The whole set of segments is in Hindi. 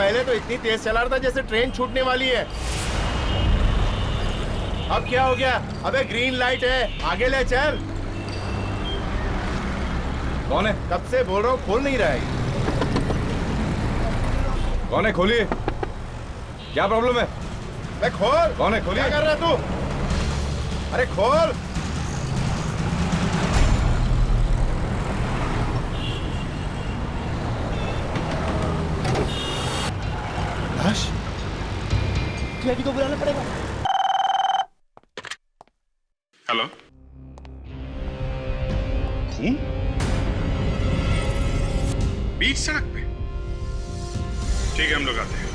पहले तो इतनी तेज चला रहा था जैसे ट्रेन छूटने वाली है। अब क्या हो गया? अबे ग्रीन लाइट है, आगे ले चल। कौन है? कब से बोल रहा हूँ, खोल नहीं रहा है। कौन है? खोलिए। क्या प्रॉब्लम है? मैं खोल। कौन है? खोलिए। क्या कर रहा है तू? अरे खोल। लेडी को बुलाना पड़ेगा। हेलो। खून बीच सड़क पे? ठीक है, हम लोग आते हैं।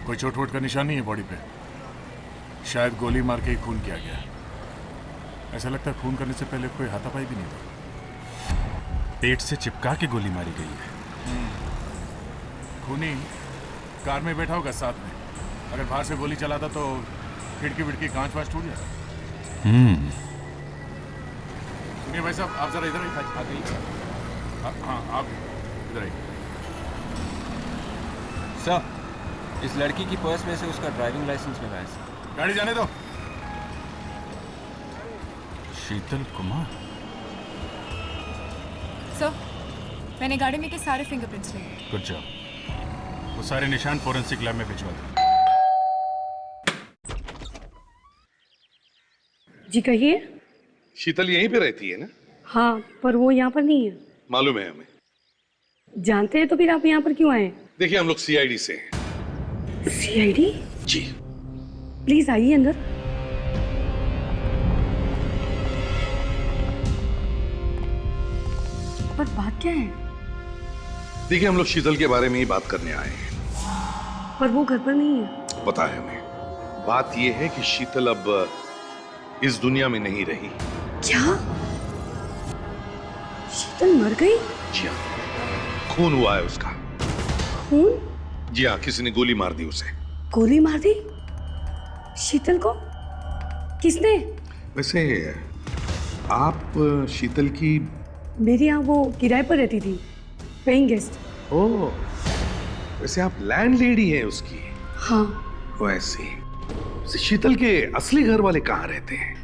कोई चोट वोट का निशान नहीं है बॉडी पे। शायद गोली मार के ही खून किया गया। ऐसा लगता है खून करने से पहले कोई हाथापाई भी नहीं था। पेट से चिपका के गोली मारी गई है। खूनी कार में बैठा होगा साथ में। अगर बाहर से गोली चलाता तो खिड़की विड़की कांच वाच टूट जाता। सुनिए भाई साहब, आप जरा इधर आइए। हाँ, आप इधर आइए। सर, इस लड़की की पर्स में से उसका ड्राइविंग लाइसेंस मिला है सर। गाड़ी जाने दो। शीतल कुमार। सर, मैंने गाड़ी में के सारे फिंगरप्रिंट्स लिए। Good job. वो सारे निशान फोरेंसिक लैब में भिजवा दो। जी कहिए। शीतल यहीं पे रहती है ना? हाँ, पर वो यहाँ पर नहीं है। मालूम है हमें। जानते हैं तो फिर आप यहाँ पर क्यों आए? देखिए, हम लोग सीआईडी से हैं। सीआईडी? जी। प्लीज आइए अंदर। पर बात क्या है? देखिए, हम लोग शीतल के बारे में ही बात करने आए हैं। पर वो घर पर नहीं है। पता है हमें। बात यह है कि शीतल अब इस दुनिया में नहीं रही। क्या? शीतल मर गई? जी हाँ, खून हुआ है उसका। खून? जी हाँ, किसी ने गोली मार दी उसे। गोली मार दी? शीतल को? किसने? वैसे आप शीतल की? मेरे यहाँ वो किराए पर रहती थी, पेइंग गेस्ट। ओह, वैसे आप लैंडलेडी हैं उसकी? हाँ। वैसे शीतल के असली घर वाले कहाँ रहते हैं?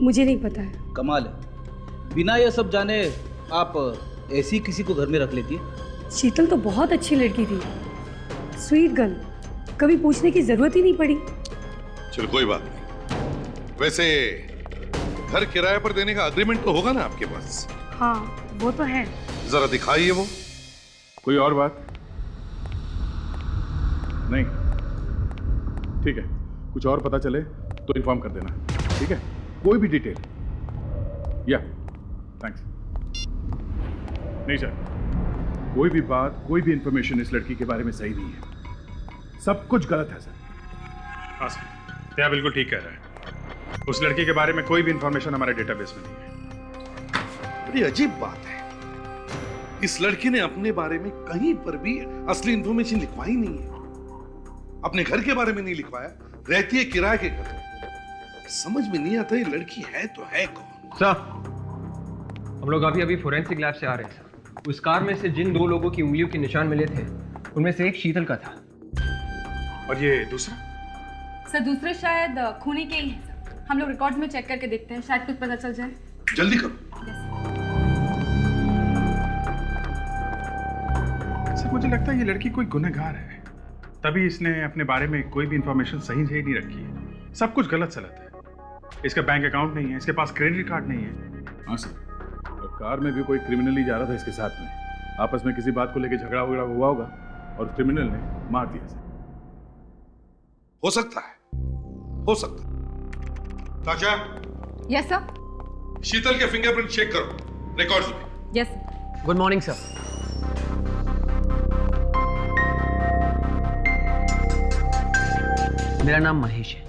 मुझे नहीं पता है। कमाल है, बिना ये सब जाने आप ऐसी किसी को घर में रख लेती है। शीतल तो बहुत अच्छी लड़की थी, स्वीट गर्ल, कभी पूछने की जरूरत ही नहीं पड़ी। चलो कोई बात नहीं। वैसे घर किराए पर देने का एग्रीमेंट तो होगा ना आपके पास? हाँ, वो तो है। जरा दिखाइए वो। कोई और बात? नहीं? ठीक है, कुछ और पता चले तो इन्फॉर्म कर देना, ठीक है? कोई भी डिटेल। या थैंक्स। नहीं सर, कोई भी बात, कोई भी इंफॉर्मेशन इस लड़की के बारे में सही नहीं है। सब कुछ गलत है सर। हाँ सर, क्या बिल्कुल ठीक कह रहे हैं। उस लड़की के बारे में कोई भी इंफॉर्मेशन हमारे डेटाबेस में नहीं है। बड़ी अजीब बात है, इस लड़की ने अपने बारे में कहीं पर भी असली इंफॉर्मेशन लिखवाई नहीं है। अपने घर के बारे में नहीं लिखवाया, रहती है किराए के घर। समझ में नहीं आता ये लड़की है तो है कौन? सर, हम लोग अभी फोरेंसिक लैब से आ रहे हैं सर। उस कार में से जिन 2 लोगों की उंगलियों के निशान मिले थे, उनमें से एक शीतल का था। और ये दूसरा? सर, दूसरे शायद खूनी के ही हैं सर। हम लोग रिकॉर्ड्स में चेक करके देखते हैं, शायद कुछ पता चल जाए। जल्दी करो। सर, मुझे लगता है ये लड़की कोई गुनहगार है, तभी इसने अपने बारे में कोई भी इंफॉर्मेशन सही से नहीं रखी है। सब कुछ गलत सलत है। इसका बैंक अकाउंट नहीं है, इसके पास क्रेडिट कार्ड नहीं है। हाँ सर, और कार में भी कोई क्रिमिनल ही जा रहा था इसके साथ में। आपस में किसी बात को लेकर झगड़ा वगड़ा हुआ होगा और क्रिमिनल ने मार दिया सर। हो सकता है, हो सकता है। ताजा, यस सर। शीतल के फिंगरप्रिंट चेक करो रिकॉर्ड्स में। यस। Good morning sir. मेरा नाम महेश है।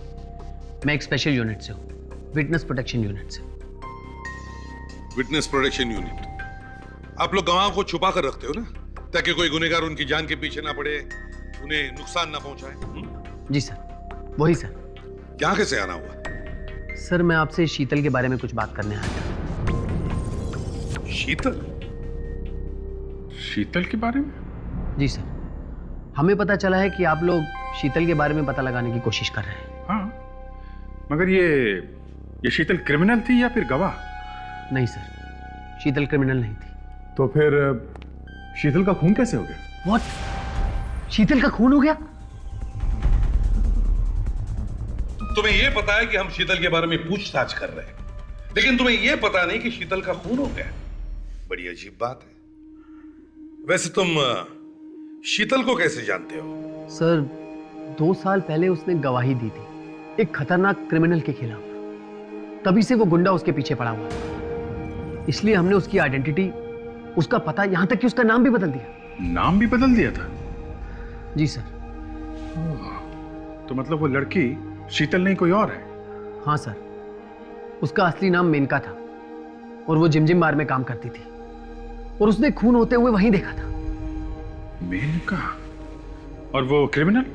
मैं एक स्पेशल यूनिट से हूँ, विटनेस प्रोटेक्शन यूनिट से। Witness protection unit? आप लोग गवाह को छुपा कर रखते हो ना, ताकि कोई गुनहगार उनकी जान के पीछे ना पड़े, उन्हें नुकसान ना पहुंचाए। जी सर, वही सर। यहाँ कैसे आना हुआ? सर मैं आपसे शीतल के बारे में कुछ बात करने आया था। शीतल? शीतल के बारे में? जी सर, हमें पता चला है कि आप लोग शीतल के बारे में पता लगाने की कोशिश कर रहे हैं। हाँ, मगर ये शीतल क्रिमिनल थी या फिर गवाह? नहीं सर, शीतल क्रिमिनल नहीं थी। तो फिर शीतल का खून कैसे हो गया? व्हाट? शीतल का खून हो गया? तुम्हें यह पता है कि हम शीतल के बारे में पूछताछ कर रहे हैं, लेकिन तुम्हें यह पता नहीं कि शीतल का खून हो गया। बड़ी अजीब बात है। वैसे तुम शीतल को कैसे जानते हो? सर 2 साल पहले उसने गवाही दी थी एक खतरनाक क्रिमिनल के खिलाफ। तभी से वो गुंडा उसके पीछे पड़ा हुआ था। इसलिए हमने उसकी आइडेंटिटी, उसका पता, यहां तक कि उसका नाम भी बदल दिया। नाम भी बदल दिया था? जी सर। तो मतलब वो लड़की शीतल नहीं कोई और है? हाँ सर, उसका असली नाम मेनका था और वो जिम बार में काम करती थी और उसने खून होते हुए वहीं देखा था। मेनका? और वो क्रिमिनल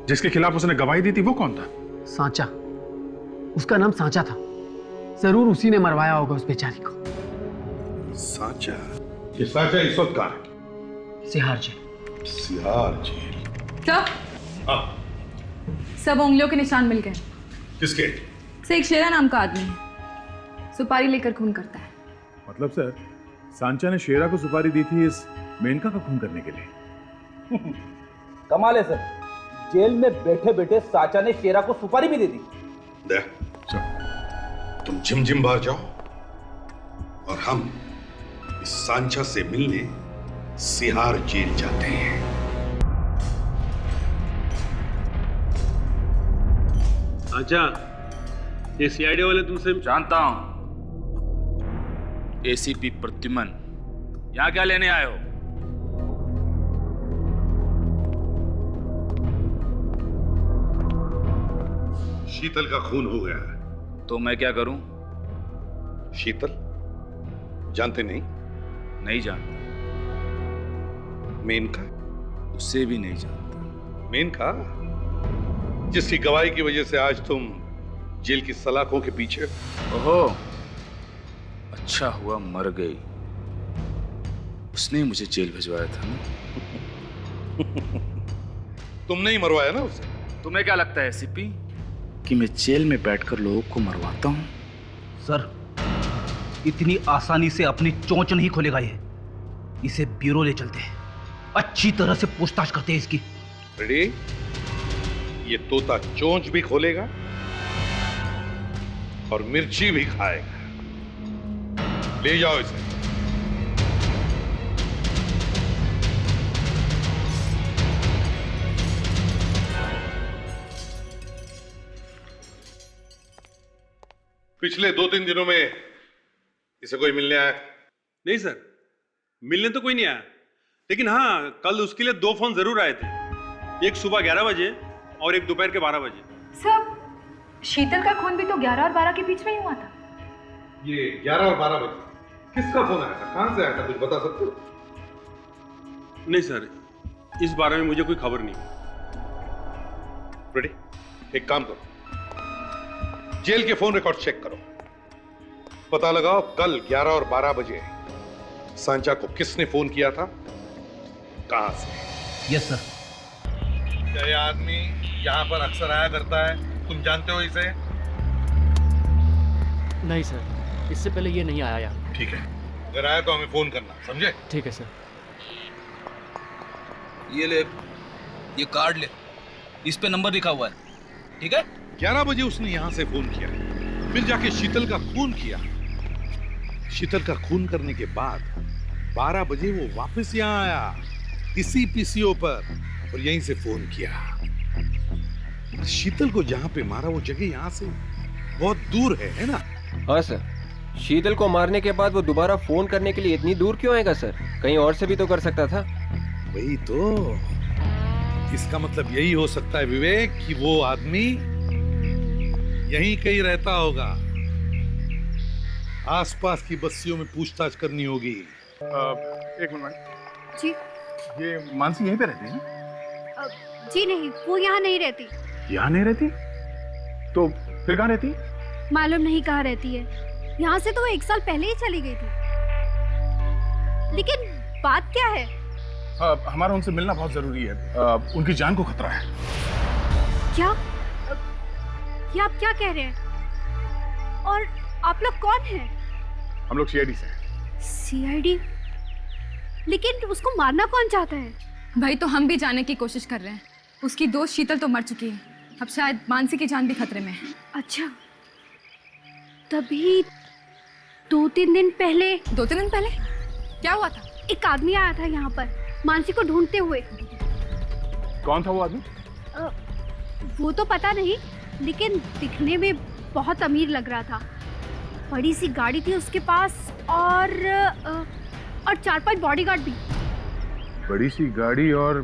जिसके खिलाफ उसने गवाही दी थी वो कौन था? सांचा, उसका नाम सांचा था। जरूर उसी ने मरवाया होगा उस बेचारी को। सांचा? ये सांचा इस वक्त कहाँ है? सिहार जेल। सिहार जेल? सर, सब उंगलियों के निशान मिल गए। किसके? से एक शेरा नाम का आदमी है, सुपारी लेकर खून करता है। मतलब सर, सांचा ने शेरा को सुपारी दी थी इस मेनका का खून करने के लिए। कमाल है सर, जेल में बैठे बैठे सांचा ने शेरा को सुपारी भी दे दी। दे, तुम जिम बार जाओ और हम इस सांचा से मिलने सिहार जेल जाते हैं। अच्छा, ये सीआईडी वाले तुमसे जानता हूं। एसीपी प्रद्युमन, यहां क्या लेने आए हो? शीतल का खून हो गया है। तो मैं क्या करूं? शीतल जानते नहीं? नहीं जानता। मेनका? उसे भी नहीं जानता। मेनका जिसकी गवाही की वजह से आज तुम जेल की सलाखों के पीछे। ओहो, अच्छा हुआ मर गई। उसने मुझे जेल भिजवाया था ना। तुमने ही मरवाया ना उसे। तुम्हें क्या लगता है एसीपी कि मैं जेल में बैठकर लोगों को मरवाता हूं? सर, इतनी आसानी से अपनी चोंच नहीं खोलेगा ये। इसे ब्यूरो ले चलते हैं, अच्छी तरह से पूछताछ करते हैं इसकी। रेडी? ये तोता चोंच भी खोलेगा और मिर्ची भी खाएगा। ले जाओ इसे। पिछले 2-3 दिनों में इसे कोई मिलने आया? नहीं सर, मिलने तो कोई नहीं आया, लेकिन हाँ कल उसके लिए 2 फोन जरूर आए थे। एक सुबह 11 बजे और एक दोपहर के 12 बजे। सर, शीतल का खून भी तो 11 और 12 के बीच में ही हुआ था। ये 11 और 12 बजे किसका फोन आया था? कहां से आया था? कुछ बता सकते हो? नहीं सर, इस बारे में मुझे कोई खबर नहीं। रेडी? एक काम करो, जेल के फोन रिकॉर्ड चेक करो, पता लगाओ कल 11 और 12 बजे सांचा को किसने फोन किया था, कहां से। Yes sir. क्या ये आदमी यहां पर अक्सर आया करता है? तुम जानते हो इसे? नहीं सर, इससे पहले ये नहीं आया यार। ठीक है, अगर आया तो हमें फोन करना, समझे? ठीक है सर। ये ले, ये कार्ड ले, इस पे नंबर लिखा हुआ है, ठीक है? 11 बजे उसने यहां से फोन किया, फिर जाके शीतल का खून किया। शीतल का खून करने के बाद 12 बजे वो वापस यहां आया, इसी पीसीओ पर, और यहीं से फोन किया। शीतल को जहां पे मारा वो जगह यहां से बहुत दूर है ना? हाँ सर, शीतल को मारने के बाद वो दोबारा फोन करने के लिए इतनी दूर क्यों आएगा सर? कहीं और से भी तो कर सकता था। वही तो, इसका मतलब यही हो सकता है विवेक कि वो आदमी यहीं कहीं रहता होगा। आसपास की बस्तियों में पूछताछ करनी होगी। एक मिनट जी। ये मानसी यहीं पे रहती है ना? जी नहीं, वो यहाँ नहीं रहती। यहाँ नहीं रहती? तो फिर कहाँ रहती? मालूम नहीं कहाँ रहती है। यहाँ से तो वो 1 साल पहले ही चली गई थी। लेकिन बात क्या है? हमारा उनसे मिलना बहुत जरूरी है। उनकी जान को खतरा है। क्या? ये आप क्या कह रहे हैं? और आप लोग कौन हैं? हम लोग सीआईडी से हैं। सीआईडी? लेकिन उसको मारना कौन चाहता है? भाई तो हम भी जाने की कोशिश कर रहे हैं। उसकी दोस्त शीतल तो मर चुकी है, अब शायद मानसी की जान भी खतरे में है। अच्छा, तभी 2-3 दिन पहले। 2-3 दिन पहले क्या हुआ था? एक आदमी आया था यहाँ पर मानसी को ढूंढते हुए। कौन था वो आदमी? वो तो पता नहीं, लेकिन दिखने में बहुत अमीर लग रहा था। बड़ी सी गाड़ी थी उसके पास और 4-5 बॉडीगार्ड भी। बड़ी सी गाड़ी और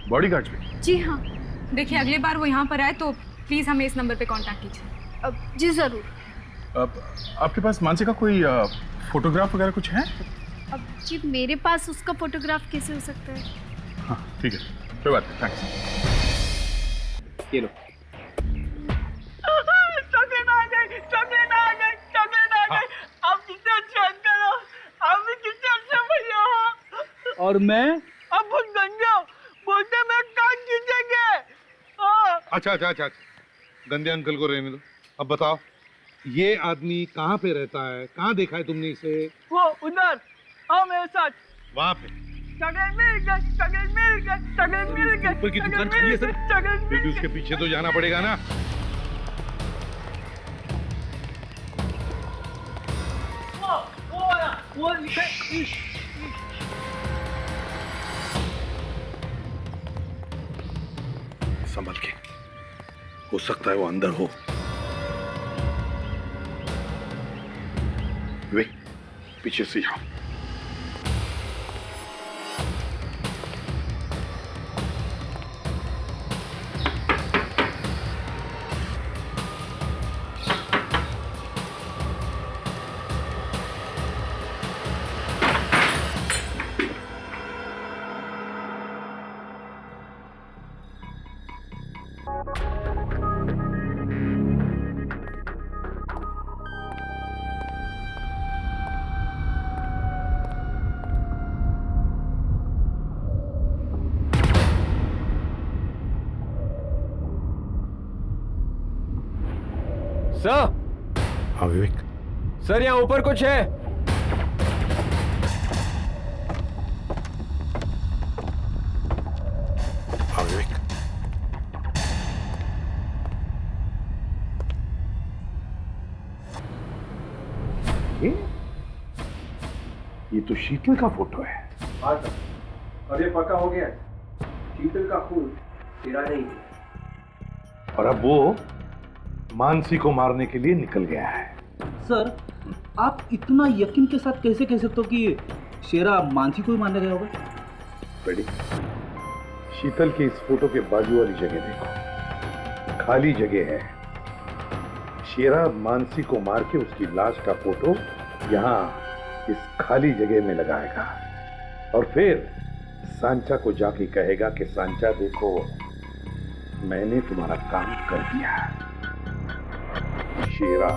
बॉडीगार्ड भी? जी हाँ। देखिए, अगली बार वो यहाँ पर आए तो प्लीज हमें इस नंबर पे कांटेक्ट कीजिए। जी जरूर। आपके पास मानसी का कोई फोटोग्राफ वगैरह कुछ है? अब जी मेरे पास उसका फोटोग्राफ कैसे हो सकता है? हाँ ठीक है, कोई बात नहीं, थैंक्स। ये लो। और मैं अब गंजा बोलते मैं कान खींचेंगे। अच्छा, गंदे अंकल को रहने दो। अब बताओ, ये आदमी कहाँ पे रहता है? कहाँ देखा है तुमने इसे? वो उधर आओ मेरे साथ। वहाँ पे? चगल मिल गया। ऊपर की दुकान खाली है सर। फिर भी उसके पीछे तो जाना पड़ेगा ना। वो संभल के, हो सकता है वो अंदर हो। वे पीछे से आओ। सर। हाँ विवेक। सर यहाँ ऊपर कुछ है। हाँ विवेक। ये तो शीतल का फोटो है। हाँ सर, अब ये पक्का हो गया। शीतल का खून तेरा नहीं है। और अब वो मानसी को मारने के लिए निकल गया है। सर, आप इतना यकीन के साथ कैसे कह सकते हो कि शेरा मानसी को ही मारने गया होगा? बेटी, शीतल की इस फोटो के बाजू वाली जगह देखो, खाली जगह है। शेरा मानसी को मार के उसकी लाश का फोटो यहाँ इस खाली जगह में लगाएगा और फिर सांचा को जाके कहेगा कि सांचा देखो, मैंने तुम्हारा काम कर दिया। शेरा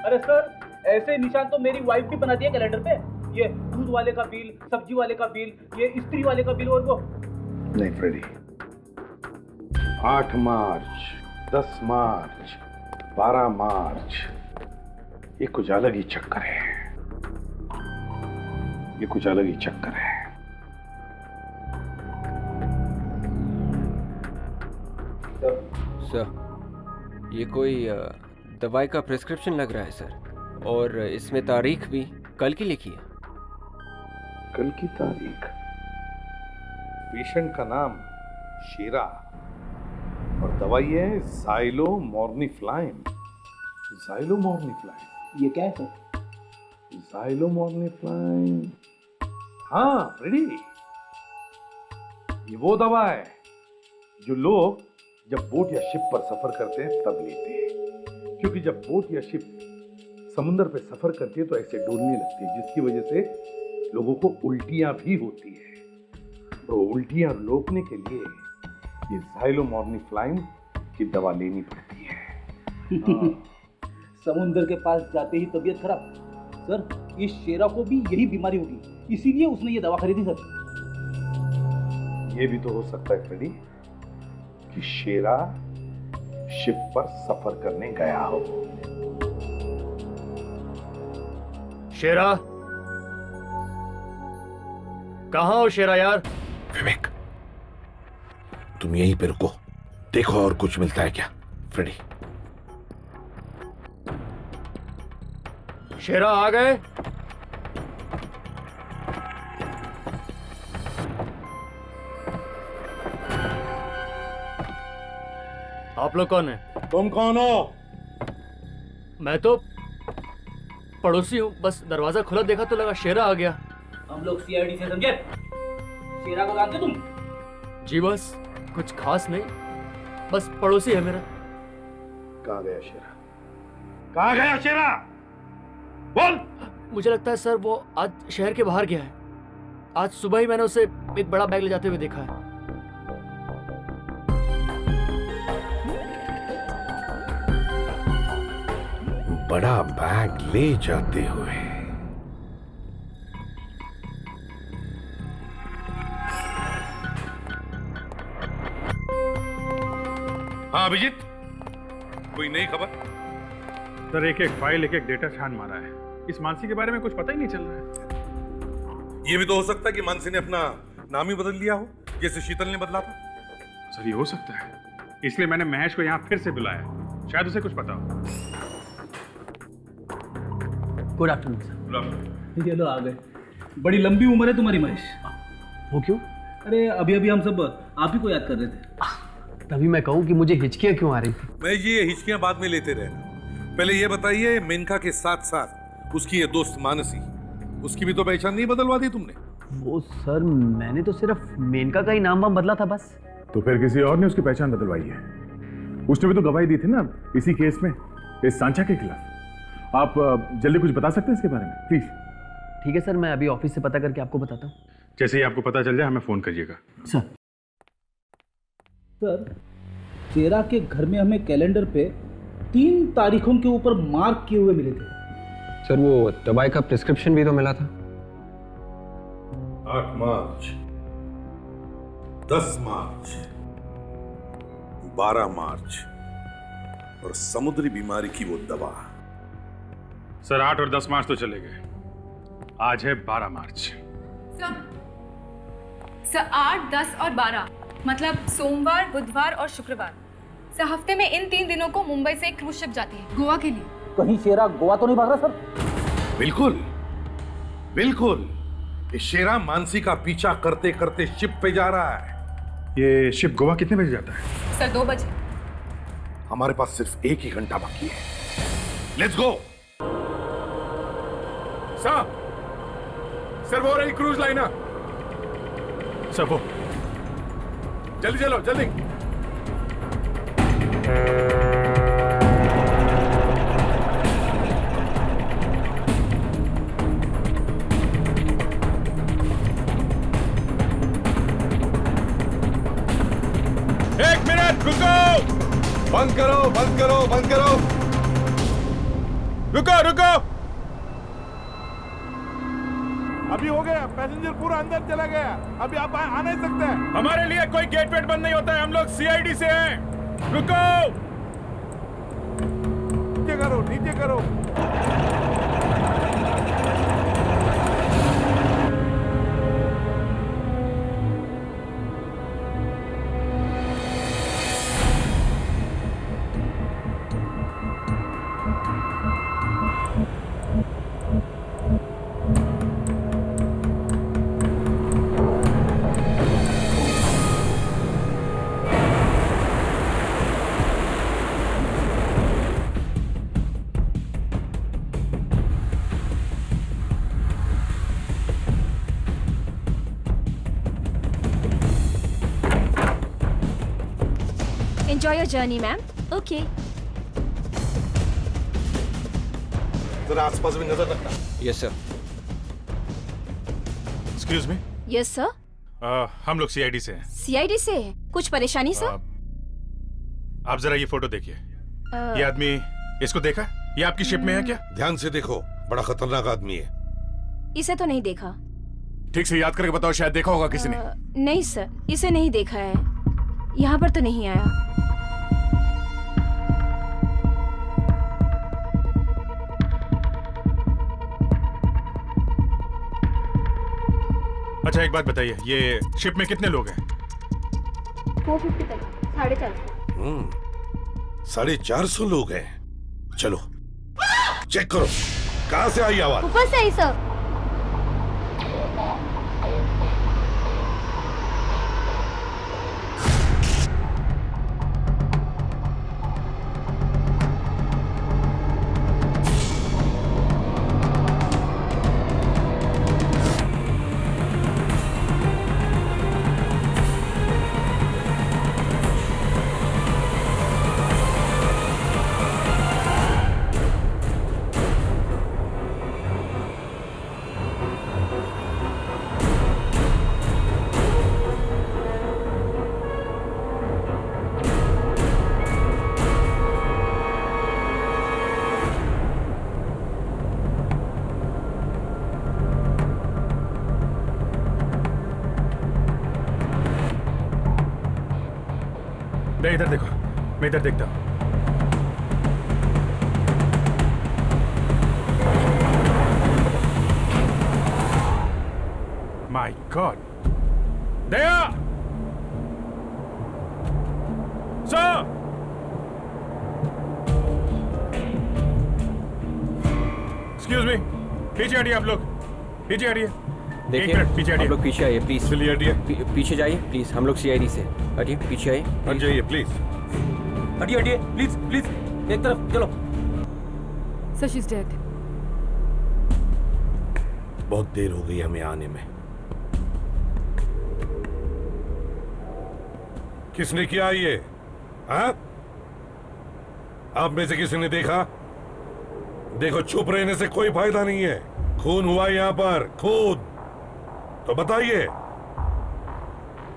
अरे सर, ऐसे निशान तो मेरी वाइफ भी बनाती है कैलेंडर पे। ये दूध वाले का बिल, सब्जी वाले का बिल, ये इस्त्री वाले का बिल और वो। नहीं फ्रेडी, 8 मार्च, 10 मार्च, 12 मार्च, ये कुछ अलग ही चक्कर है। ये कुछ अलग ही चक्कर है। सर, ये कोई दवाई का प्रिस्क्रिप्शन लग रहा है सर, और इसमें तारीख भी कल की लिखी है। कल की तारीख? पेशेंट का नाम शेरा और दवाई है ज़ाइलोमॉर्निफ्लाइन। ज़ाइलोमॉर्निफ्लाइन? ये क्या है सर? ज़ाइलोमॉर्निफ्लाइन, हाँ रेडी। ये वो दवा है जो लोग जब बोट या शिप पर सफर करते हैं तब लेते हैं, क्योंकि जब बोट या शिप समुद्र पे सफर करती है तो ऐसे डोलने लगती है, जिसकी वजह से लोगों को उल्टियां भी होती है। तो उल्टियां रोकने के लिए ये ज़ाइलोमॉर्निफ्लाइन की दवा लेनी पड़ती है। समुद्र के पास जाते ही तबीयत खराब। सर, इस शेरा को भी यही बीमारी होगी, इसीलिए उसने ये दवा खरीदी सर। ये भी तो हो सकता है फ्रेडी कि शेरा शिप पर सफर करने गया हो। शेरा, कहाँ हो शेरा यार? विवेक, तुम यहीं पे रुको, देखो और कुछ मिलता है क्या। फ्रेडी, शेरा आ गए? आप लोग कौन है? तुम कौन हो? मैं तो पड़ोसी हूँ, बस दरवाजा खुला देखा तो लगा शेरा आ गया। हम लोग सीआईडी से समझे। शेरा को जानते तुम? जी बस कुछ खास नहीं, बस पड़ोसी है मेरा। कहाँ गया शेरा? कहाँ गया शेरा? बोल। मुझे लगता है सर वो आज शहर के बाहर गया है। आज सुबह ही मैंने उसे एक बड़ा बैग ले जाते हुए देखा है। बड़ा बैग ले जाते हुए? हाँ अभिजीत, कोई नई खबर? सर, एक एक फाइल, एक एक डेटा छान मारा है। इस मानसी के बारे में कुछ पता ही नहीं चल रहा है। ये भी तो हो सकता है कि मानसी ने अपना नाम ही बदल लिया हो, जैसे शीतल ने बदला था। सर, ये हो सकता है, इसलिए मैंने महेश को यहाँ फिर से बुलाया, शायद उसे कुछ पता हो। Good afternoon sir. ये लो आ गए। बड़ी लंबी उम्र है तुम्हारी महेश। वो क्यों? अरे अभी अभी हम सब आप ही को याद कर रहे थे। तभी मैं कहूँ कि मुझे हिचकियाँ क्यों आ रही थी। मैं ये हिचकियां बाद में लेते रहना, पहले ये बताइए मेनका के साथ साथ उसकी ये दोस्त मानसी, उसकी भी तो पहचान नहीं बदलवा दी तुमने? वो सर, मैंने तो सिर्फ मेनका का ही नाम वाम बदला था बस। तो फिर किसी और ने उसकी पहचान बदलवाई है। उसने भी तो गवाही दी थी ना इसी केस में, इस सांचा के खिलाफ। आप जल्दी कुछ बता सकते हैं इसके बारे में प्लीज? ठीक है सर, मैं अभी ऑफिस से पता करके आपको बताता हूँ। जैसे ही आपको पता चल जाए हमें फोन करिएगा। सर, शेरा के घर में हमें कैलेंडर पे 3 तारीखों के ऊपर मार्क किए हुए मिले थे। सर, वो दवाई का प्रिस्क्रिप्शन भी तो मिला था। 8 मार्च, 10 मार्च, 12 मार्च और समुद्री बीमारी की वो दवा। सर, 8 और 10 मार्च तो चले गए, आज है 12 मार्च। सर 8, 10 और 12 मतलब सोमवार, बुधवार और शुक्रवार। सर, हफ्ते में इन 3 दिनों को मुंबई से एक क्रूज शिप जाती है गोवा के लिए। कहीं शेरा गोवा तो नहीं भाग रहा सर? बिल्कुल बिल्कुल, ये शेरा मानसी का पीछा करते करते शिप पे जा रहा है। ये शिप गोवा कितने बजे जाता है? सर 2 बजे। हमारे पास सिर्फ 1 ही घंटा बाकी है। Let's go. सर वो रही क्रूज लाइनर। सर वो जल्दी चलो जल्दी। एक मिनट रुको, बंद करो बंद करो बंद करो, रुको रुको। अभी हो गया, पैसेंजर पूरा अंदर चला गया, अभी आप आ नहीं सकते। हमारे लिए कोई गेट वेट बंद नहीं होता है, हम लोग सीआईडी से हैं। रुको, नीचे करो नीचे करो। Enjoy your journey ma'am. Okay. जरा आसपास भी नजर रखना। Yes sir. Excuse me, yes sir. हम लोग सीआईडी से हैं। सीआईडी से है? कुछ परेशानी सर? आप जरा ये फोटो देखिए। ये आदमी, इसको देखा? ये आपकी शिप में है क्या? ध्यान से देखो, बड़ा खतरनाक आदमी है। इसे तो नहीं देखा। ठीक से याद करके बताओ, शायद देखा होगा किसी ने। नहीं सर, इसे नहीं देखा है। यहाँ पर तो नहीं आया। अच्छा एक बात बताइए, ये शिप में कितने लोग हैं? 450 तक, 450। 450 लोग हैं। चलो चेक करो, कहां से आई आवाज? ऊपर से आई सर। मैं इधर देखो, मैं इधर देखता हूँ। My God, Daya! Sir! Excuse me, पीछे हटिए आप लोग, पीछे हटिए। देखिए, एक मिनट, पीछे हटिए। आप लोग पीछे आइए प्लीज। चलिए हटिए। पीछे जाइए प्लीज, हम लोग सीआईडी से। हटिए, पीछे आइए। हट जाइए प्लीज। हटिए हटिए प्लीज प्लीज, एक तरफ चलो। Sir she is dead. बहुत देर हो गई हमें आने में। किसने किया ये? हाँ? आप में से किसी ने देखा? देखो, चुप रहने से कोई फायदा नहीं है। खून हुआ यहाँ पर, खून। तो बताइए,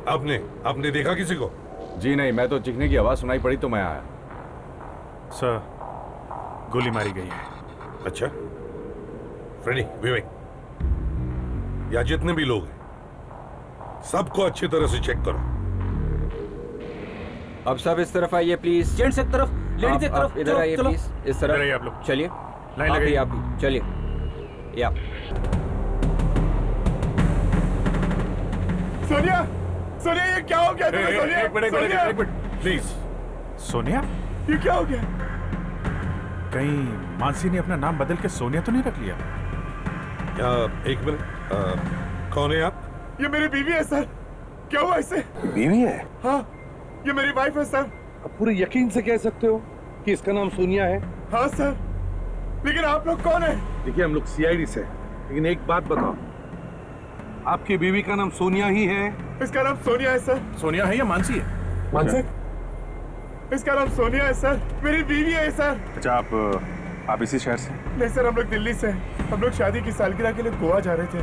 आपने देखा किसी को? जी नहीं, मैं तो चिखने की आवाज सुनाई पड़ी तो मैं आया। सर, गोली मारी गई है। अच्छा, फ्रेडी, विवेक, या जितने भी लोग हैं, सबको अच्छी तरह से चेक करो। अब सब इस तरफ आइए प्लीज। जेंट्स एक तरफ, लेडीज एक तरफ। इधर आइए प्लीज, इस तरफ। इधर आइए आप लोग। चलिए, लाइन लगाइए। आप भी चलिए। या सोनिया, सोनिया, ये क्या हो गया तुम्हें? सोनिया, एक मिनट, प्लीज। सोनिया, ये क्या हो गया? कहीं मानसी ने अपना नाम बदल के सोनिया तो नहीं रख लिया? एक मिनट, कौन है आप? ये मेरी बीवी है सर। क्या हुआ इसे? बीवी है? हाँ, ये मेरी वाइफ है सर। आप पूरे यकीन से कह सकते हो कि इसका नाम सोनिया है? हाँ सर, लेकिन आप लोग कौन है? देखिए, हम लोग सीआईडी से, लेकिन एक बात बताओ, आपकी बीवी का नाम सोनिया ही है? इसका नाम सोनिया है सर। सोनिया है या मानसी है? मानसी? इसका नाम सोनिया है सर, मेरी बीवी है सर। अच्छा, आप इसी शहर से? नहीं सर, हम लोग दिल्ली से हैं। हम लोग शादी की सालगिरह के लिए गोवा जा रहे थे।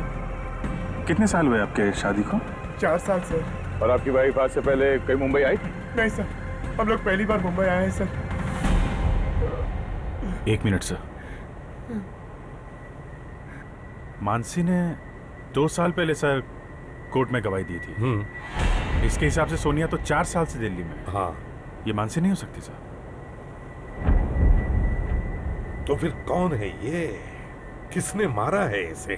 कितने साल हुए आपके शादी को? 4 साल सर। और आपकी वाइफ आज से पहले कहीं मुंबई आई थी? नहीं सर, हम लोग पहली बार मुंबई आए हैं सर। 1 minute sir. मानसी ने 2 साल पहले सर कोर्ट में गवाही दी थी। इसके हिसाब से सोनिया तो 4 साल से दिल्ली में। हाँ। ये मानसी नहीं हो सकती सर। तो फिर कौन है ये? किसने मारा है इसे?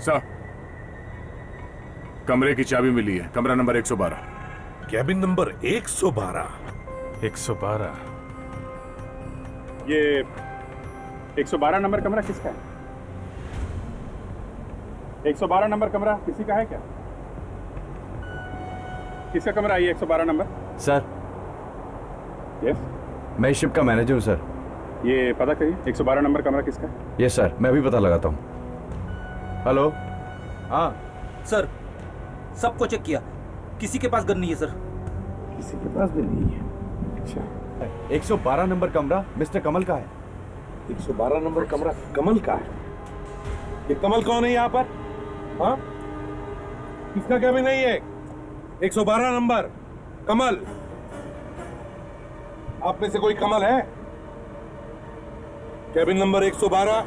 सर, कमरे की चाबी मिली है, कमरा नंबर 112। Cabin number 112? 112? ये 112 नंबर कमरा किसका है? 112 नंबर कमरा किसी का है क्या? किसका कमरा है ये 112 नंबर? सर, यस, मैं इस शिप का मैनेजर हूँ सर। ये पता करिए 112 नंबर कमरा किसका है? यस सर, मैं भी पता लगाता हूँ। हेलो। हाँ सर, सबको चेक किया, किसी के पास गन नहीं है सर। किसी के पास भी नहीं है। अच्छा, 112 नंबर कमरा मिस्टर कमल का है। 112 नंबर कमरा कमल का है? ये कमल कौन है यहाँ पर? हाँ, किसका कैबिन नहीं है? 112 नंबर कमल। आप में से कोई कमल है? Cabin number 112।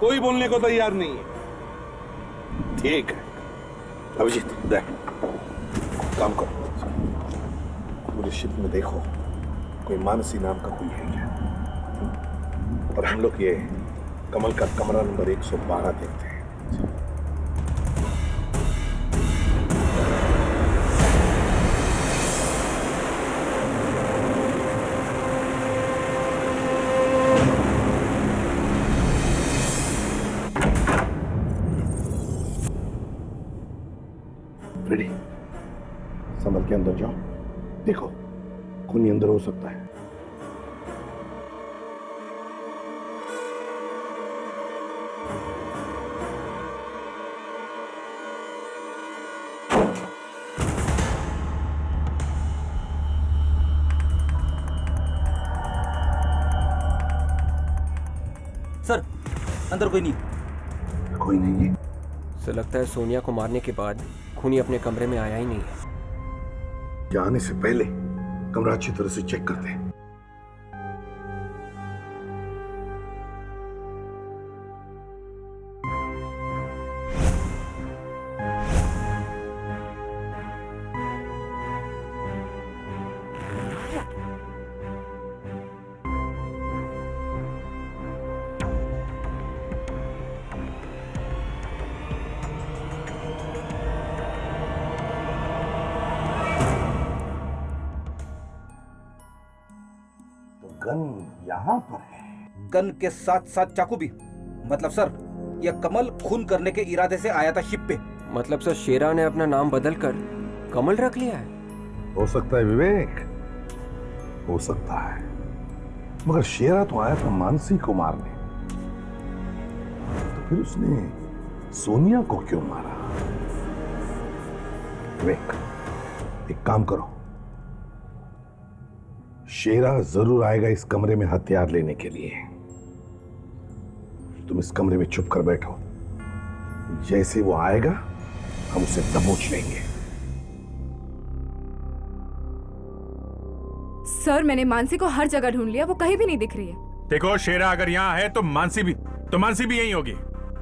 कोई बोलने को तैयार नहीं है। ठीक है अभिजीत, देख काम करो, पूरे शिप में देखो कोई मानसी नाम का कोई है क्या, और हम लोग ये कमल का कमरा नंबर 112 देखते हैं। रेडी, संभल के अंदर जाओ, देखो खूनी अंदर हो सकता है। सर, अंदर कोई नहीं। कोई नहीं है? सर, लगता है सोनिया को मारने के बाद खूनी अपने कमरे में आया ही नहीं है। जाने से पहले कमरा अच्छी तरह से चेक करते हैं। गन यहाँ पर है। गन के साथ साथ चाकू भी। मतलब सर, यह कमल खून करने के इरादे से आया था शिप पे। मतलब सर, शेरा ने अपना नाम बदल कर कमल रख लिया है। हो सकता है विवेक, हो सकता है, मगर शेरा तो आया था मानसी को मारने, तो फिर उसने सोनिया को क्यों मारा? विवेक, एक काम करो, शेरा जरूर आएगा इस कमरे में हथियार लेने के लिए। तुम इस कमरे में चुप कर बैठो, जैसे वो आएगा हम उसे दबोच लेंगे। सर, मैंने मानसी को हर जगह ढूंढ लिया, वो कहीं भी नहीं दिख रही है। देखो, शेरा अगर यहाँ है तो मानसी भी यहीं होगी।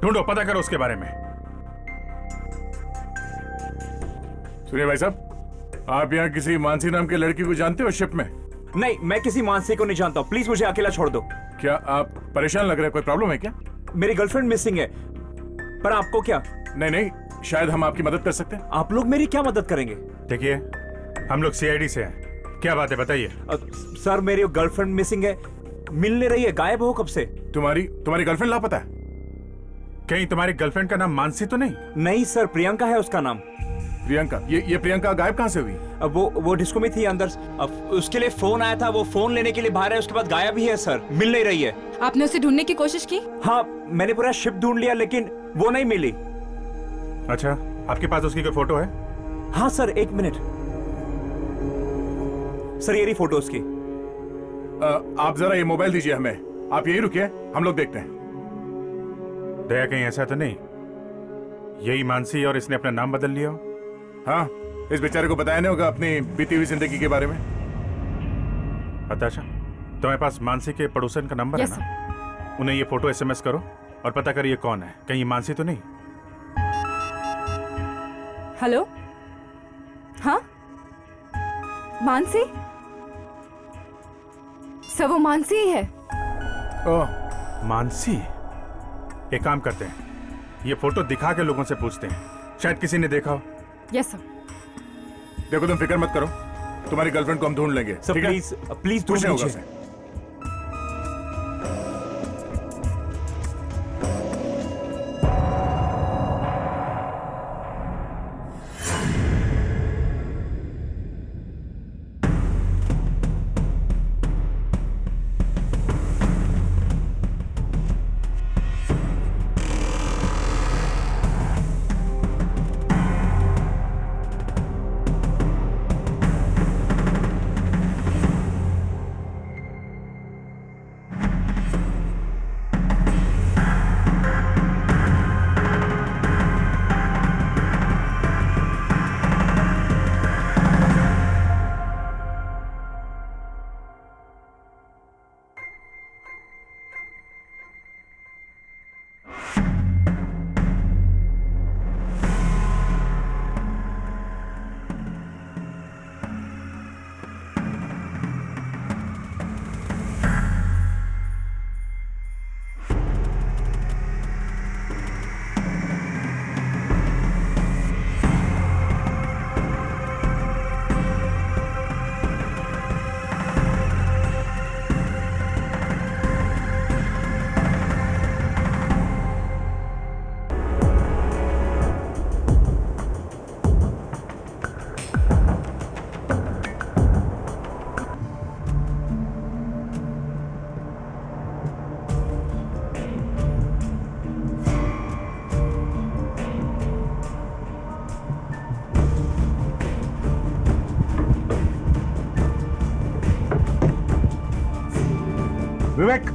ढूंढो, पता करो उसके बारे में। सुनिए भाई साहब, आप यहाँ किसी मानसी नाम के लड़की को जानते हो शिप में? नहीं, मैं किसी मानसी को नहीं जानता हूँ, प्लीज मुझे अकेला छोड़ दो। क्या आप परेशान लग रहे हैं? कोई प्रॉब्लम है क्या? मेरी गर्लफ्रेंड मिसिंग है। पर आपको क्या? नहीं, शायद हम आपकी मदद कर सकते हैं। आप लोग मेरी क्या मदद करेंगे? देखिए, हम लोग सीआईडी से हैं। क्या बात है, बताइए। सर, मेरी गर्लफ्रेंड मिसिंग है, मिल नहीं रही है, गायब हो कब से। तुम्हारी गर्लफ्रेंड लापता है? कहीं तुम्हारी गर्लफ्रेंड का नाम मानसी तो नहीं? नहीं सर, प्रियंका है उसका नाम। प्रियंका? ये प्रियंका गायब कहाँ से हुई? अब वो डिस्को में थी अंदर, अब उसके लिए फोन आया था, वो फोन लेने के लिए बाहर है, उसके बाद गायब ही है सर, मिल नहीं रही है। आपने उसे ढूंढने की कोशिश की? हाँ, मैंने पूरा शिप ढूंढ लिया लेकिन वो नहीं मिली। अच्छा, आपके पास उसकी कोई फोटो है? हाँ सर, एक मिनट सर, ये रही फोटो उसकी। आप जरा ये मोबाइल दीजिए हमें, आप यही रुकिए, हम लोग देखते हैं। दया, कहीं ऐसा तो नहीं यही मानसी और इसने अपना नाम बदल लिया हो? हाँ, इस बेचारे को बताया नहीं होगा अपनी बीती हुई जिंदगी के बारे में। हताशा, तुम्हारे पास मानसी के पड़ोसन का नंबर है ना? उन्हें ये फोटो एसएमएस करो और पता करिए कौन है, कहीं मानसी तो नहीं। हेलो, हाँ मानसी? सर, वो मानसी ही है। ओह, मानसी। एक काम करते हैं, ये फोटो दिखा के लोगों से पूछते हैं, शायद किसी ने देखा हो। Yes sir. देखो, तुम फिक्र मत करो, तुम्हारी गर्लफ्रेंड को हम ढूंढ लेंगे। सर प्लीज प्लीज पूछना होगा ढूंढ उसे। विवेक,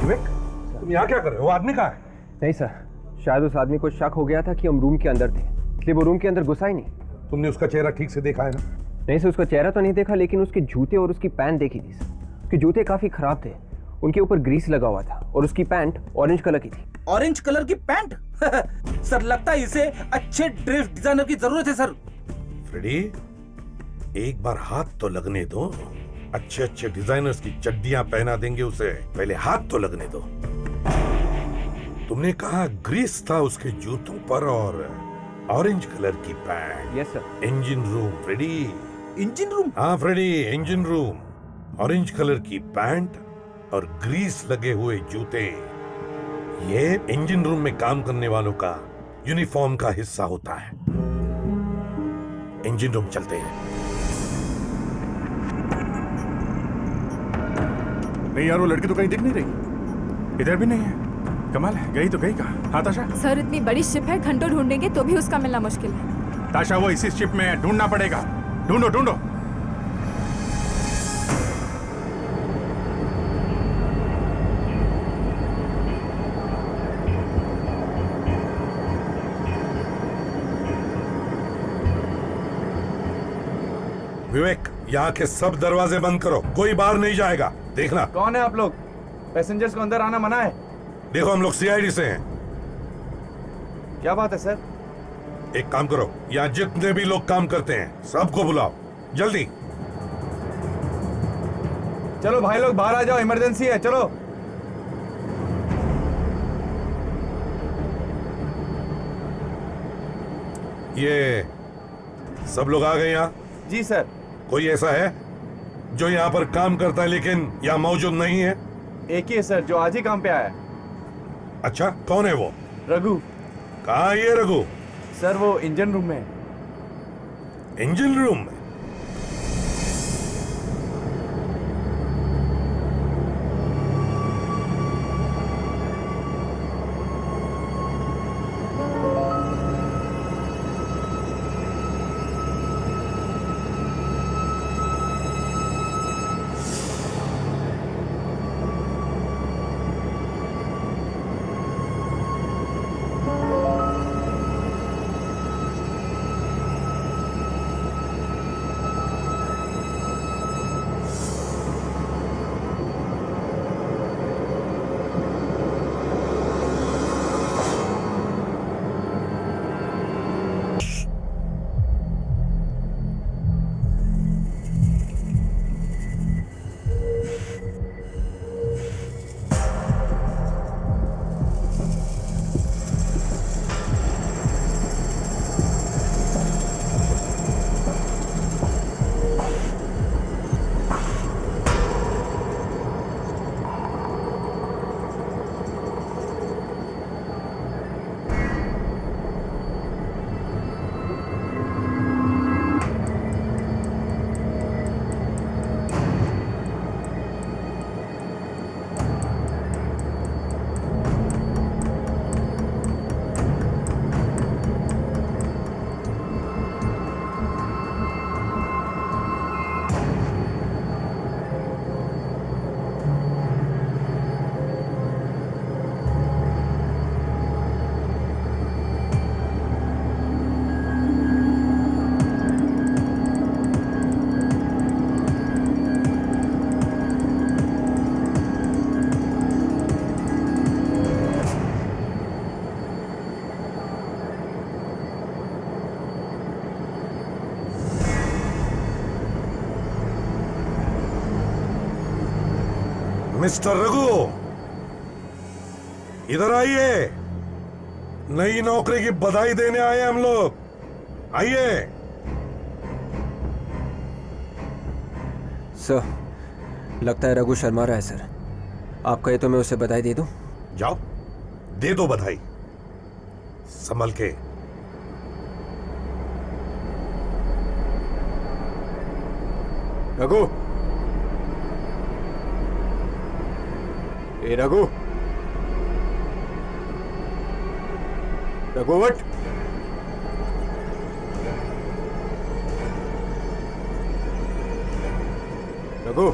विवेक, तुम यहाँ क्या कर रहे हो? आदमी कहाँ है? नहीं सर, शायद उस आदमी को शक हो गया था कि हम रूम के अंदर थे, इसलिए वो रूम के अंदर घुसा ही नहीं। तुमने उसका चेहरा ठीक से देखा है ना? नहीं सर, उसका चेहरा तो नहीं देखा, लेकिन उसके जूते और उसकी पैंट देखी थी सर। उसके जूते काफी खराब थे, उनके ऊपर ग्रीस लगा हुआ था और उसकी पैंट ऑरेंज कलर की थी। ऑरेंज कलर की पैंट? सर लगता है इसे अच्छे ड्रेस डिजाइनर की जरूरत है सर। फ्रेडी, एक बार हाथ तो लगने दो। अच्छे अच्छे डिजाइनर्स की चड्डियां पहना देंगे उसे, पहले हाथ तो लगने दो। तुमने कहा ग्रीस था उसके जूतों पर और ऑरेंज कलर की pant. Yes sir. Engine room Freddy. Engine room? हाँ Freddy, engine room. Orange colour की पैंट और ग्रीस लगे हुए जूते, ये इंजन रूम में काम करने वालों का यूनिफॉर्म का हिस्सा होता है। इंजन रूम चलते हैं। नहीं यार, वो लड़की तो कहीं दिख नहीं रही। इधर भी नहीं है। कमाल है, गई तो गई कहाँ? हाँ ताशा? सर इतनी बड़ी शिप है, घंटों ढूंढेंगे तो भी उसका मिलना मुश्किल है। ताशा, वो इसी शिप में है, ढूंढना पड़ेगा। ढूंढो ढूंढो। विवेक, यहाँ के सब दरवाजे बंद करो, कोई बाहर नहीं जाएगा। देखना। कौन है आप लोग? पैसेंजर्स को अंदर आना मना है। देखो, हम लोग सीआईडी से हैं। क्या बात है सर? एक काम करो, यहाँ जितने भी लोग काम करते हैं सबको बुलाओ, जल्दी। चलो भाई लोग बाहर आ जाओ, इमरजेंसी है, चलो। ये सब लोग आ गए यहाँ? जी सर। कोई ऐसा है जो यहाँ पर काम करता है लेकिन यहाँ मौजूद नहीं है? एक ही है सर, जो आज ही काम पे आया है। अच्छा, कौन है वो? रघु। कहाँ है ये रघु? सर वो इंजन रूम में है। इंजन रूम में? मिस्टर रघु, इधर आइए। नई नौकरी की बधाई देने आए हम लोग, आइए। सर, लगता है रघु शर्मा रहा है सर। आप कहे तो मैं उसे बधाई दे दूं? जाओ, दे दो बधाई, संभल के। रघु, ए रघु, रघु उठ। रघु,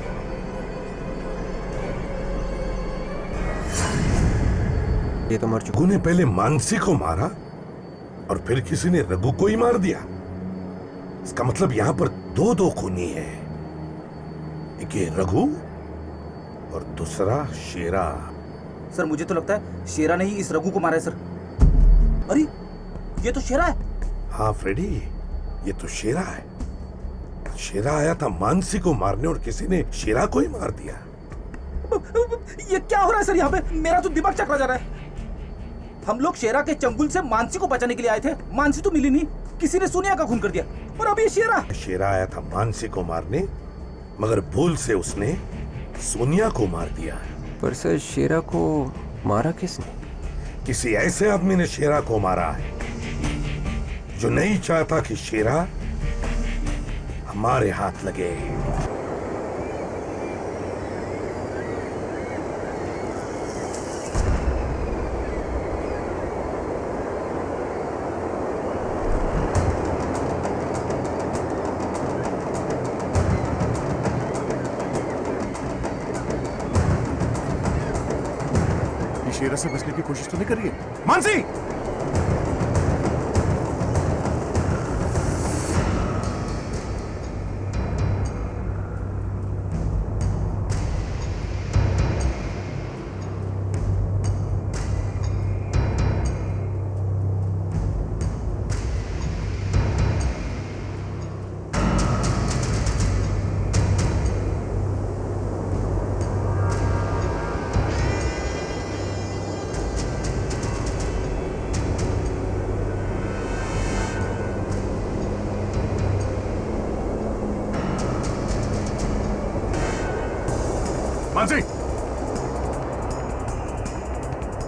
ये तो मर चुका। रघु ने पहले मानसी को मारा और फिर किसी ने रघु को ही मार दिया। इसका मतलब यहां पर दो खूनी है, एक ये रघु और दूसरा शेरा। सर मुझे तो लगता है शेरा ने ही इस रघु को मारा है सर। अरे ये तो शेरा है। हाँ फ्रेडी, ये तो शेरा है। शेरा आया था मानसी को मारने और किसी ने शेरा को ही मार दिया। ये क्या हो रहा है सर यहाँ पे? मेरा तो दिमाग चकरा जा रहा है। हम लोग शेरा के चंगुल से मानसी को बचाने के लिए आए थे, मानसी तो मिली नहीं, किसी ने सोनिया का खून कर दिया और अब ये शेरा आया था मानसी को मारने, मगर भूल से उसने सोनिया को मार दिया। पर सर शेरा को मारा किसने? किसी ऐसे आदमी ने शेरा को मारा है जो नहीं चाहता कि शेरा हमारे हाथ लगे। शेरा से बचने की कोशिश तो नहीं कर रही है मानसी? मानसी,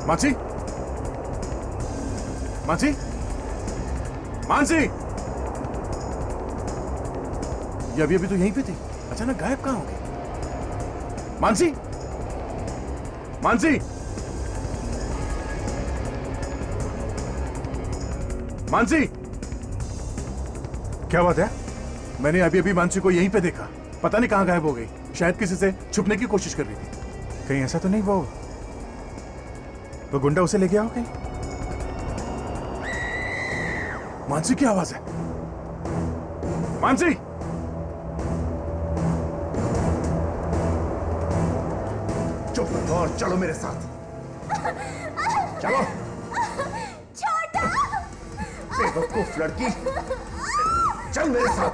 मानसी, मानसी, मानसी, ये अभी तो यहीं पे थी, अचानक गायब कहां हो गई? मानसी, मानसी, मानसी, क्या बात है? मैंने अभी अभी मानसी को यहीं पे देखा, पता नहीं कहां गायब हो गई। शायद किसी से छुपने की कोशिश कर रही थी। कहीं ऐसा तो नहीं वो गुंडा उसे ले गया हो कहीं? मानसी की आवाज है। मानसी, चुप रहो और चलो मेरे साथ। चलो। छोटा बेवकूफ लड़की, चल मेरे साथ।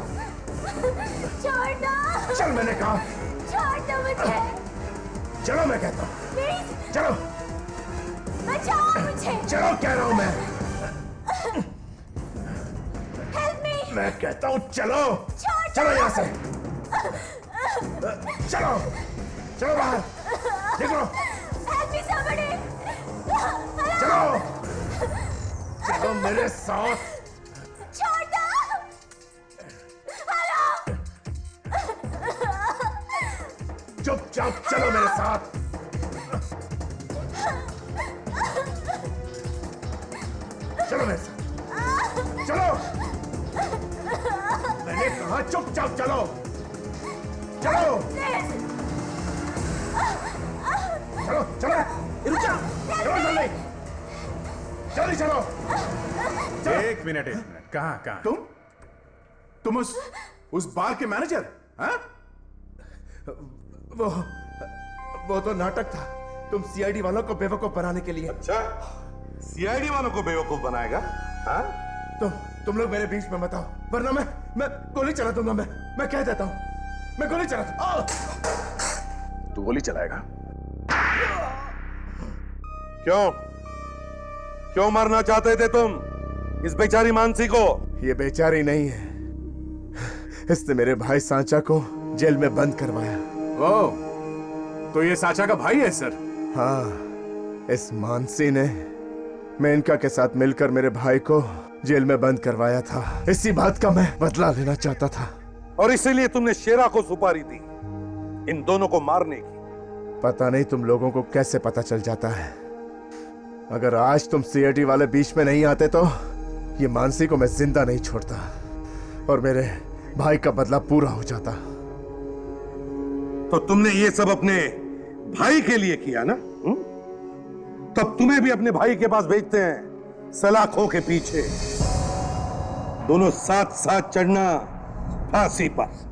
छोटा, चल मैंने कहा। छोड़ मुझे। चलो मैं कहता हूँ। प्लीज चलो। बचाओ मुझे। चलो कह रहा हूँ मैं। Help me. मैं कहता हूँ चलो। चलो यहाँ से। चलो। चलो बाहर। निकलो। Help me somebody. चलो। चलो मेरे साथ। छोटा। हेलो। चुपचाप चलो मेरे साथ। चलो मेरे साथ। चलो। मैंने कहा चुपचाप चलो। चलो। चलो चलो। रुक जा। चलो जल्दी। जल्दी चलो। एक मिनट कहाँ? तुम उस बार के मैनेजर? हाँ? वो तो नाटक था। तुम सीआईडी वालों को बेवकूफ बनाने के लिए। अच्छा, सीआईडी वालों को बेवकूफ बनाएगा? हाँ? तुम लोग मेरे बीच में मत आओ, वरना मैं गोली चला दूंगा। मैं कह देता हूं, मैं गोली चला दूंगा। तू गोली चलाएगा? क्यों मारना चाहते थे तुम इस बेचारी मानसी को? ये बेचारी नहीं है, इसने मेरे भाई सांचा को जेल में बंद करवाया। तो ये सांचा का भाई है सर? हाँ, इस मानसी ने मेनका के साथ मिलकर मेरे भाई को जेल में बंद करवाया था। इसी बात का मैं बदला लेना चाहता था। और इसीलिए तुमने शेरा को सुपारी दी इन दोनों को मारने की? पता नहीं तुम लोगों को कैसे पता चल जाता है। अगर आज तुम सीआईडी वाले बीच में नहीं आते तो ये मानसी को मैं जिंदा नहीं छोड़ता और मेरे भाई का बदला पूरा हो जाता। तो तुमने ये सब अपने भाई के लिए किया ना? तब तुम्हें भी अपने भाई के पास भेजते हैं, सलाखों के पीछे। दोनों साथ साथ चढ़ना फांसी पर।